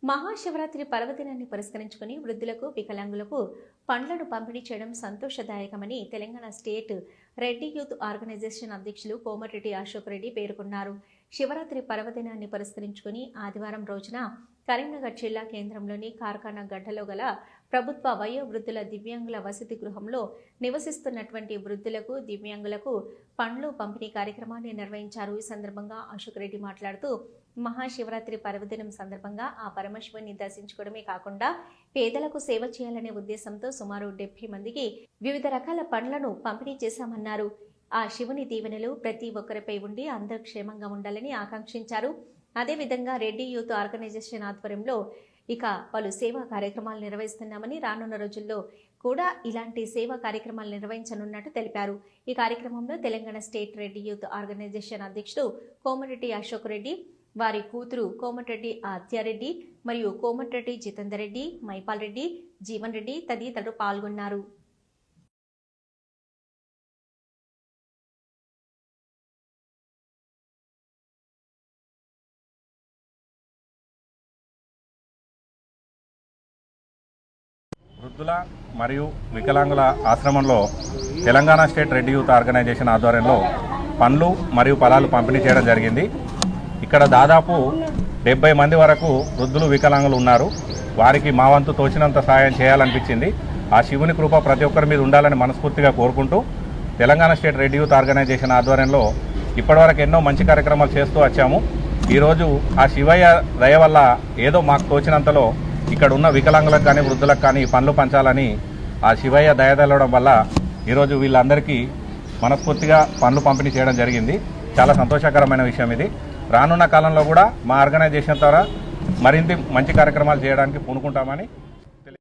మహాశివరాత్రి పర్వదినాన్ని పురస్కరించుకుని వృద్ధులకు వికలాంగులకు పండ్లను పంపిణీ చేయడం సంతోషదాయకమని Telangana state Reddy youth organisation అధ్యక్షులు కోమటిరెడ్డి అశోక్ రెడ్డి పేర్కొన్నారు. శివరాత్రి పర్వదినాన్ని పురస్కరించుకుని ఆదివారం రోజున కరీంనగర్ జిల్లా కేంద్రంలోని కార్ఖానా గడ్డలో గల ప్రభుత్వ వయోవృద్ధుల దివ్యాంగుల వసతి గృహంలో నివసిస్తున్నటువంటి వృద్ధులకు దివ్యాంగులకు పండ్లు పంపిణీ కార్యక్రమాన్ని నిర్వహించారు. ఈ సందర్భంగా అశోక్ రెడ్డి మాట్లాడుతూ మహాశివరాత్రి పర్వదినం సందర్భంగా ఆ పరమశివుని దర్శించుకోవడమే కాకుండా పేదలకు సేవ చేయాలనే ఉద్దేశంతో సుమారు 70 మందికి వివిధ రకాల పండ్లను పంపిణీ చేశామన్నారు. ఆ శివుని దీవెనలు ప్రతి ఒక్కరిపై ఉండి అందరూ క్షేమంగా ఉండాలని ఆకాంక్షించారు. అదేవిధంగా రెడ్డి యూత్ ఆర్గనైజేషన్ ఆధ్వర్యంలో ఇక పలు సేవా కార్యక్రమాలు నిర్వహిస్తున్నామని, రానున్న రోజుల్లో కూడా ఇలాంటి సేవా కార్యక్రమాలు నిర్వహించనున్నట్టు తెలిపారు. ఈ కార్యక్రమంలో Telangana state Reddy youth organisation అధ్యక్షుడు కోమటిరెడ్డి అశోక్ రెడ్డి, వారి కూతురు కోమటిరెడ్డి ఆద్యారెడ్డి మరియు కోమటిరెడ్డి జితేందర్ రెడ్డి, మైపాల్ రెడ్డి, జీవన్ రెడ్డి తదితరులు పాల్గొన్నారు. వృద్ధుల మరియు వికలాంగుల ఆశ్రమంలో Telangana state Reddy youth organisation ఆధ్వర్యంలో పండ్లు మరియు ఫలాలు పంపిణీ చేయడం జరిగింది. ఇక్కడ దాదాపు 70 మంది వరకు వృద్ధులు వికలాంగులు ఉన్నారు. వారికి మా వంతు తోచినంత సాయం చేయాలనిపించింది. ఆ శివుని కృప ప్రతి ఒక్కరి మీద ఉండాలని మనస్ఫూర్తిగా కోరుకుంటూ Telangana state Reddy youth organisation ఆధ్వర్యంలో ఇప్పటివరకు ఎన్నో మంచి కార్యక్రమాలు చేస్తూ వచ్చాము. ఈరోజు ఆ శివయ్య దయ వల్ల ఏదో మాకు తోచినంతలో ఇక్కడ ఉన్న వికలాంగులకు కానీ వృద్ధులకు కానీ పండ్లు పంచాలని ఆ శివయ్య దయదలవడం వల్ల ఈరోజు వీళ్ళందరికీ మనస్ఫూర్తిగా పండ్లు పంపిణీ చేయడం జరిగింది. చాలా సంతోషకరమైన విషయం ఇది. రానున్న కాలంలో కూడా మా ఆర్గనైజేషన్ ద్వారా మరింత మంచి కార్యక్రమాలు చేయడానికి పూనుకుంటామని